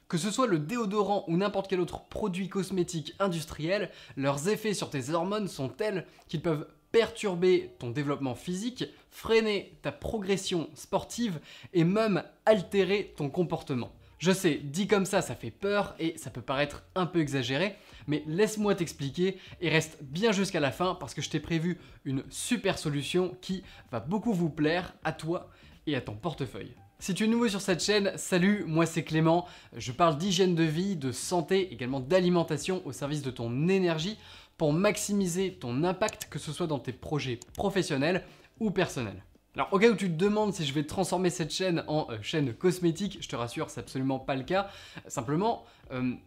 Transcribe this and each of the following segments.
Que ce soit le déodorant ou n'importe quel autre produit cosmétique industriel, leurs effets sur tes hormones sont tels qu'ils peuvent perturber ton développement physique, freiner ta progression sportive et même altérer ton comportement. Je sais, dit comme ça fait peur et ça peut paraître un peu exagéré, mais laisse-moi t'expliquer et reste bien jusqu'à la fin parce que je t'ai prévu une super solution qui va beaucoup vous plaire à toi et à ton portefeuille. Si tu es nouveau sur cette chaîne, salut, moi c'est Clément, je parle d'hygiène de vie, de santé, également d'alimentation au service de ton énergie pour maximiser ton impact, que ce soit dans tes projets professionnels ou personnels. Alors au cas où tu te demandes si je vais transformer cette chaîne en chaîne cosmétique, je te rassure, c'est absolument pas le cas. Simplement,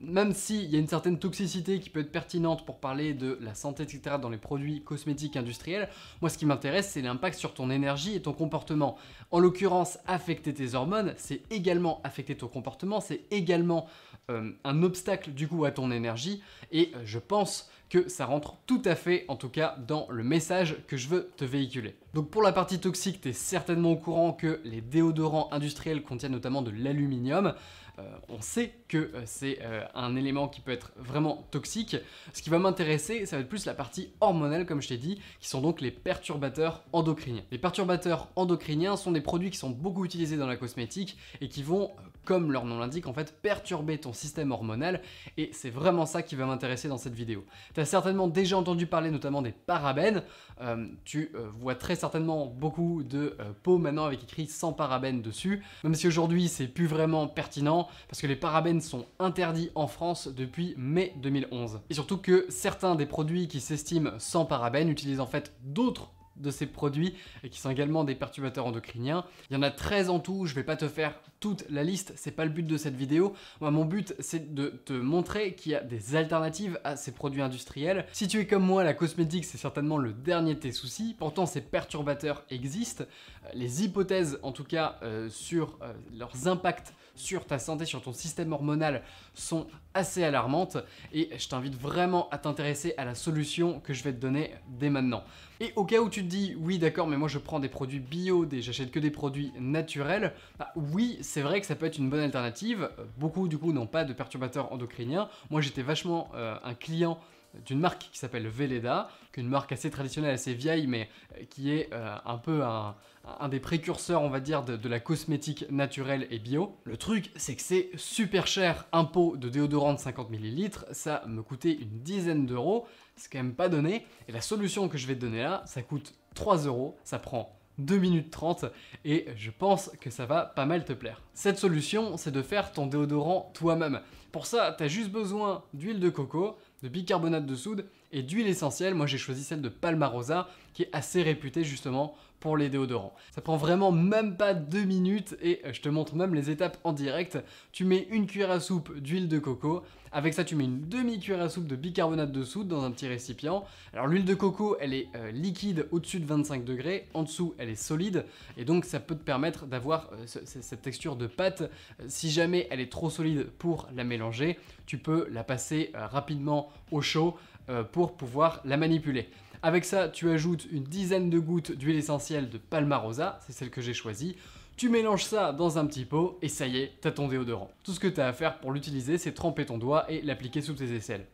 même s'il y a une certaine toxicité qui peut être pertinente pour parler de la santé, etc. dans les produits cosmétiques industriels, moi ce qui m'intéresse c'est l'impact sur ton énergie et ton comportement. En l'occurrence, affecter tes hormones, c'est également affecter ton comportement, c'est également un obstacle du coup à ton énergie et je pense que ça rentre tout à fait, en tout cas, dans le message que je veux te véhiculer. Donc pour la partie toxique, tu es certainement au courant que les déodorants industriels contiennent notamment de l'aluminium. On sait que c'est un élément qui peut être vraiment toxique. Ce qui va m'intéresser, ça va être plus la partie hormonale, comme je t'ai dit, qui sont donc les perturbateurs endocriniens. Les perturbateurs endocriniens sont des produits qui sont beaucoup utilisés dans la cosmétique et qui vont, comme leur nom l'indique, en fait, perturber ton système hormonal et c'est vraiment ça qui va m'intéresser dans cette vidéo. Tu as certainement déjà entendu parler notamment des parabènes. Tu vois très certainement beaucoup de pots maintenant avec écrit sans parabènes dessus, même si aujourd'hui c'est plus vraiment pertinent parce que les parabènes sont interdits en France depuis mai 2011. Et surtout que certains des produits qui s'estiment sans parabènes utilisent en fait d'autres de ces produits et qui sont également des perturbateurs endocriniens. Il y en a 13 en tout, je vais pas te faire toute la liste, c'est pas le but de cette vidéo. Moi mon but c'est de te montrer qu'il y a des alternatives à ces produits industriels. Si tu es comme moi, la cosmétique c'est certainement le dernier de tes soucis, pourtant ces perturbateurs existent. Les hypothèses en tout cas sur leurs impacts sur ta santé, sur ton système hormonal sont assez alarmantes et je t'invite vraiment à t'intéresser à la solution que je vais te donner dès maintenant. Et au cas où tu te dis oui d'accord mais moi je prends des produits bio, j'achète que des produits naturels, bah, oui c'est vrai que ça peut être une bonne alternative. Beaucoup du coup n'ont pas de perturbateurs endocriniens. Moi j'étais vachement un client d'une marque qui s'appelle Velleda, qui est une marque assez traditionnelle, assez vieille, mais qui est un peu un des précurseurs, on va dire, de la cosmétique naturelle et bio. Le truc, c'est que c'est super cher. Un pot de déodorant de 50 ml, ça me coûtait une dizaine d'euros, c'est quand même pas donné. Et la solution que je vais te donner là, ça coûte 3 euros, ça prend 2 minutes 30 et je pense que ça va pas mal te plaire. Cette solution, c'est de faire ton déodorant toi-même. Pour ça, tu as juste besoin d'huile de coco, de bicarbonate de soude et d'huile essentielle. Moi j'ai choisi celle de Palmarosa qui est assez réputée justement pour les déodorants. Ça prend vraiment même pas 2 minutes et je te montre même les étapes en direct. Tu mets une cuillère à soupe d'huile de coco, avec ça tu mets une demi-cuillère à soupe de bicarbonate de soude dans un petit récipient. Alors l'huile de coco elle est liquide au-dessus de 25 degrés, en dessous elle est solide et donc ça peut te permettre d'avoir cette texture de pâte. Si jamais elle est trop solide pour la mélanger, tu peux la passer rapidement au chaud pour pouvoir la manipuler. Avec ça, tu ajoutes une dizaine de gouttes d'huile essentielle de Palmarosa, c'est celle que j'ai choisie. Tu mélanges ça dans un petit pot et ça y est, t'as ton déodorant. Tout ce que tu as à faire pour l'utiliser, c'est tremper ton doigt et l'appliquer sous tes aisselles.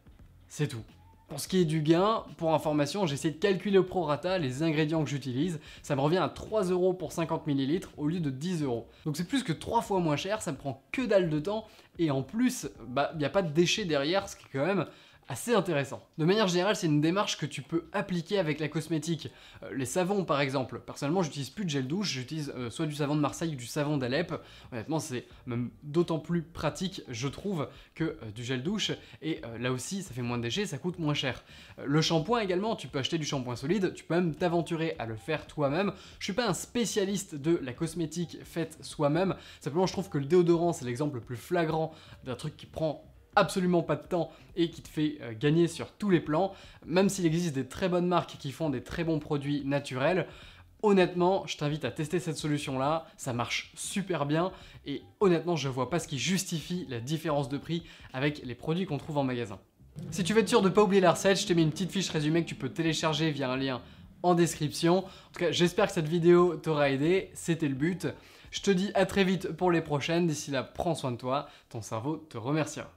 C'est tout. Pour ce qui est du gain, pour information, j'ai essayé de calculer au prorata les ingrédients que j'utilise. Ça me revient à 3 euros pour 50 ml au lieu de 10 euros. Donc c'est plus que 3 fois moins cher, ça me prend que dalle de temps et en plus, il n'y a pas de déchets derrière, ce qui est quand même assez intéressant. De manière générale, c'est une démarche que tu peux appliquer avec la cosmétique. Les savons par exemple, personnellement j'utilise plus de gel douche, j'utilise soit du savon de Marseille ou du savon d'Alep. Honnêtement c'est même d'autant plus pratique je trouve que du gel douche et là aussi ça fait moins de déchets, ça coûte moins cher. Le shampoing également, tu peux acheter du shampoing solide, tu peux même t'aventurer à le faire toi-même. Je suis pas un spécialiste de la cosmétique faite soi-même, simplement je trouve que le déodorant c'est l'exemple le plus flagrant d'un truc qui prend absolument pas de temps et qui te fait gagner sur tous les plans. Même s'il existe des très bonnes marques qui font des très bons produits naturels, honnêtement, je t'invite à tester cette solution-là, ça marche super bien et honnêtement, je vois pas ce qui justifie la différence de prix avec les produits qu'on trouve en magasin. Si tu veux être sûr de ne pas oublier la recette, je t'ai mis une petite fiche résumée que tu peux télécharger via un lien en description. En tout cas, j'espère que cette vidéo t'aura aidé, c'était le but. Je te dis à très vite pour les prochaines, d'ici là prends soin de toi, ton cerveau te remerciera.